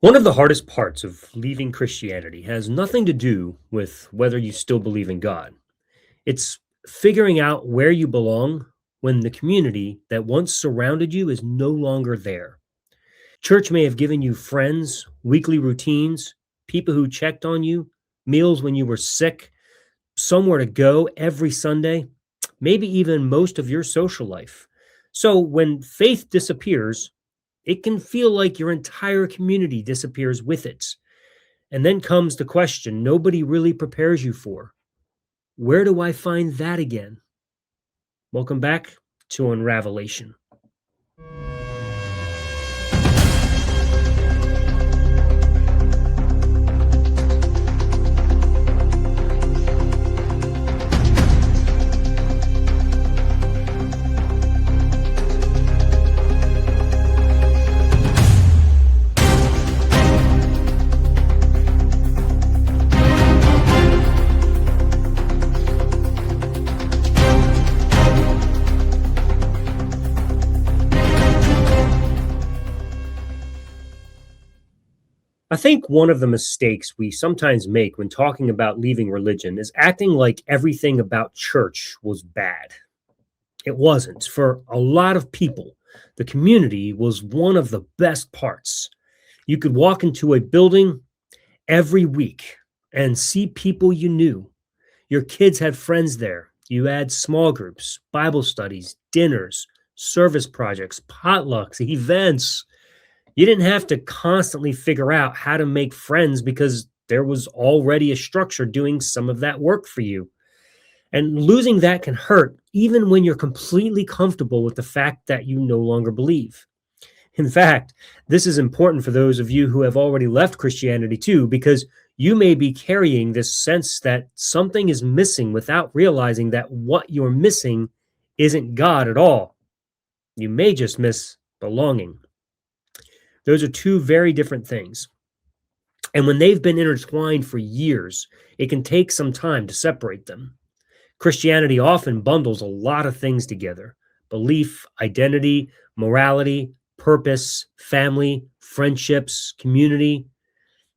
One of the hardest parts of leaving Christianity has nothing to do with whether you still believe in God. It's figuring out where you belong when the community that once surrounded you is no longer there. Church may have given you friends, weekly routines, people who checked on you, meals when you were sick, somewhere to go every Sunday, maybe even most of your social life. So when faith disappears, it can feel like your entire community disappears with it. And then comes the question nobody really prepares you for. Where do I find that again? Welcome back to Unravelation. I think one of the mistakes we sometimes make when talking about leaving religion is acting like everything about church was bad. It wasn't. For a lot of people, the community was one of the best parts. You could walk into a building every week and see people you knew. Your kids had friends there. You had small groups, Bible studies, dinners, service projects, potlucks, events. You didn't have to constantly figure out how to make friends because there was already a structure doing some of that work for you. And losing that can hurt even when you're completely comfortable with the fact that you no longer believe. In fact, this is important for those of you who have already left Christianity too, because you may be carrying this sense that something is missing without realizing that what you're missing isn't God at all. You may just miss belonging. Those are two very different things. And when they've been intertwined for years, it can take some time to separate them. Christianity often bundles a lot of things together: belief, identity, morality, purpose, family, friendships, community.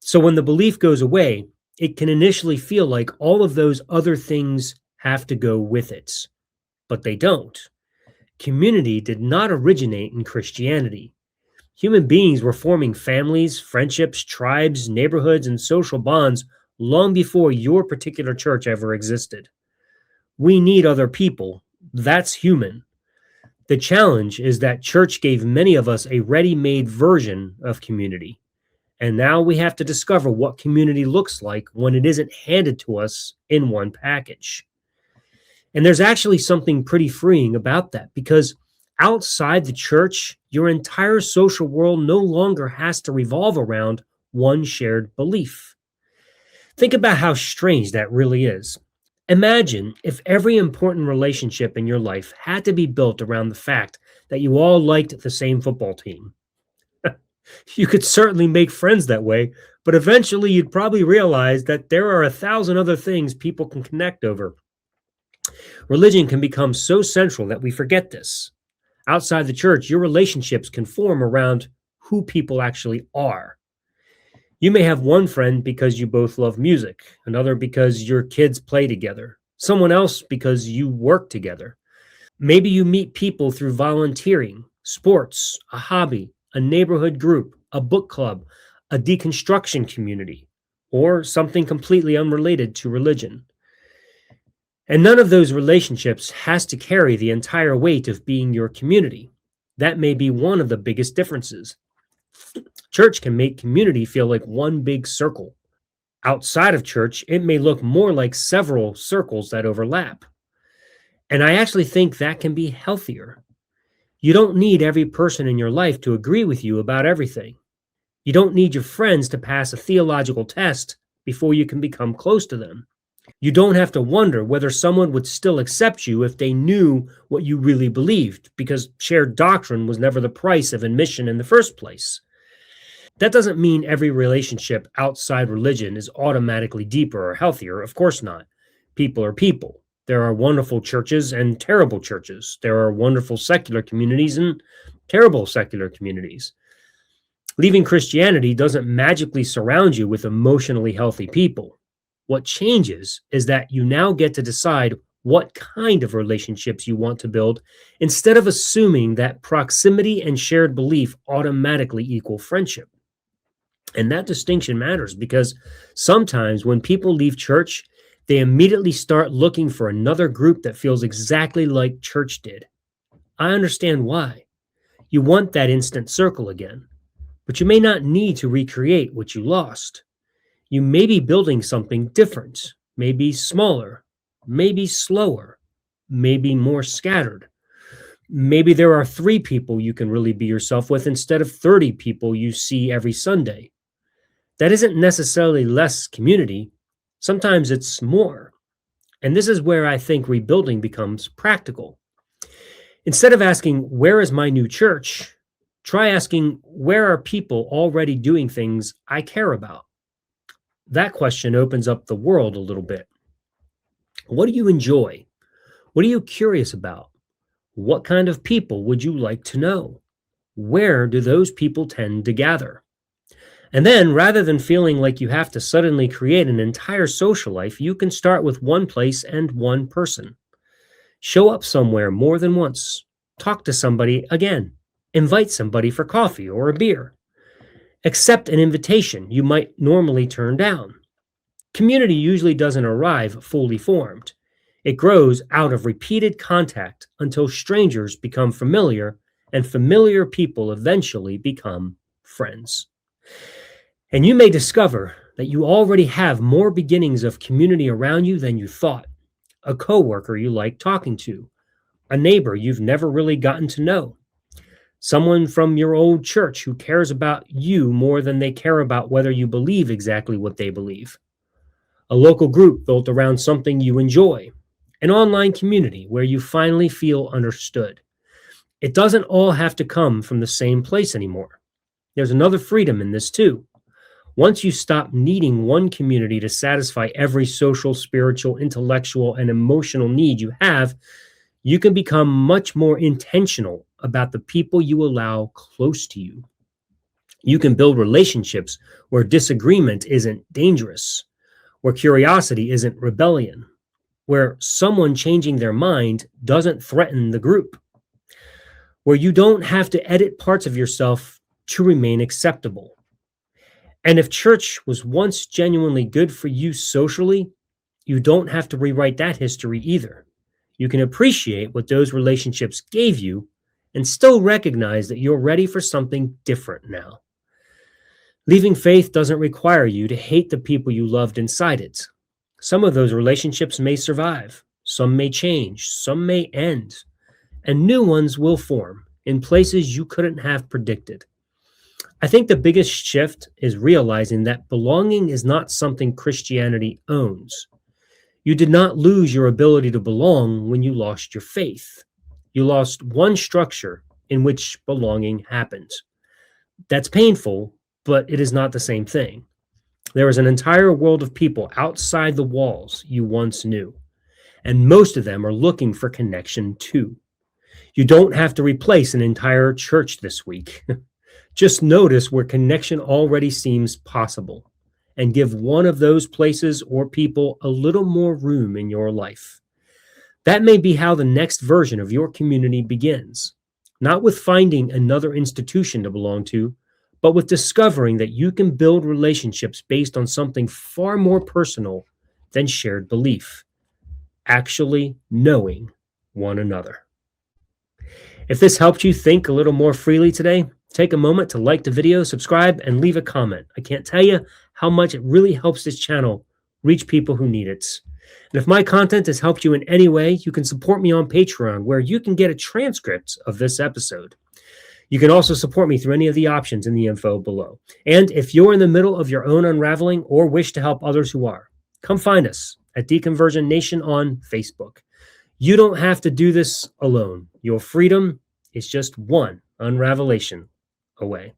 So when the belief goes away, it can initially feel like all of those other things have to go with it, but they don't. Community did not originate in Christianity. Human beings were forming families, friendships, tribes, neighborhoods, and social bonds long before your particular church ever existed. We need other people. That's human. The challenge is that church gave many of us a ready-made version of community. And now we have to discover what community looks like when it isn't handed to us in one package. And there's actually something pretty freeing about that, because outside the church, your entire social world no longer has to revolve around one shared belief. Think about how strange that really is. Imagine if every important relationship in your life had to be built around the fact that you all liked the same football team. You could certainly make friends that way, but eventually you'd probably realize that there are 1,000 other things people can connect over. Religion can become so central that we forget this. Outside the church, your relationships can form around who people actually are. You may have one friend because you both love music, another because your kids play together, someone else because you work together. Maybe you meet people through volunteering, sports, a hobby, a neighborhood group, a book club, a deconstruction community, or something completely unrelated to religion. And none of those relationships has to carry the entire weight of being your community. That may be one of the biggest differences. Church can make community feel like one big circle. Outside of church, it may look more like several circles that overlap. And I actually think that can be healthier. You don't need every person in your life to agree with you about everything. You don't need your friends to pass a theological test before you can become close to them. You don't have to wonder whether someone would still accept you if they knew what you really believed, because shared doctrine was never the price of admission in the first place. That doesn't mean every relationship outside religion is automatically deeper or healthier. Of course not. People are people. There are wonderful churches and terrible churches. There are wonderful secular communities and terrible secular communities. Leaving Christianity doesn't magically surround you with emotionally healthy people. What changes is that you now get to decide what kind of relationships you want to build instead of assuming that proximity and shared belief automatically equal friendship. And that distinction matters because sometimes when people leave church, they immediately start looking for another group that feels exactly like church did. I understand why. You want that instant circle again, but you may not need to recreate what you lost. You may be building something different, maybe smaller, maybe slower, maybe more scattered. Maybe there are 3 people you can really be yourself with instead of 30 people you see every Sunday. That isn't necessarily less community. Sometimes it's more. And this is where I think rebuilding becomes practical. Instead of asking, where is my new church? Try asking, where are people already doing things I care about? That question opens up the world a little bit. What do you enjoy? What are you curious about? What kind of people would you like to know? Where do those people tend to gather? And then, rather than feeling like you have to suddenly create an entire social life, you can start with one place and one person. Show up somewhere more than once. Talk to somebody again. Invite somebody for coffee or a beer. Accept an invitation you might normally turn down. Community usually doesn't arrive fully formed. It grows out of repeated contact until strangers become familiar and familiar people eventually become friends. And you may discover that you already have more beginnings of community around you than you thought. A coworker you like talking to, a neighbor you've never really gotten to know, someone from your old church who cares about you more than they care about whether you believe exactly what they believe, a local group built around something you enjoy, an online community where you finally feel understood. It doesn't all have to come from the same place anymore. There's another freedom in this too. Once you stop needing one community to satisfy every social, spiritual, intellectual, and emotional need you have, you can become much more intentional about the people you allow close to you. You can build relationships where disagreement isn't dangerous, where curiosity isn't rebellion, where someone changing their mind doesn't threaten the group, where you don't have to edit parts of yourself to remain acceptable. And if church was once genuinely good for you socially, you don't have to rewrite that history either. You can appreciate what those relationships gave you and still recognize that you're ready for something different now. Leaving faith doesn't require you to hate the people you loved inside it. Some of those relationships may survive, some may change, some may end, and new ones will form in places you couldn't have predicted. I think the biggest shift is realizing that belonging is not something Christianity owns. You did not lose your ability to belong when you lost your faith. You lost one structure in which belonging happens. That's painful, but it is not the same thing. There is an entire world of people outside the walls you once knew, and most of them are looking for connection too. You don't have to replace an entire church this week. Just notice where connection already seems possible and give one of those places or people a little more room in your life. That may be how the next version of your community begins, not with finding another institution to belong to, but with discovering that you can build relationships based on something far more personal than shared belief, actually knowing one another. If this helped you think a little more freely today, take a moment to like the video, subscribe, and leave a comment. I can't tell you how much it really helps this channel reach people who need it. And if my content has helped you in any way, you can support me on Patreon, where you can get a transcript of this episode. You can also support me through any of the options in the info below. And if you're in the middle of your own unraveling or wish to help others who are, come find us at Deconversion Nation on Facebook. You don't have to do this alone. Your freedom is just one unravelation away.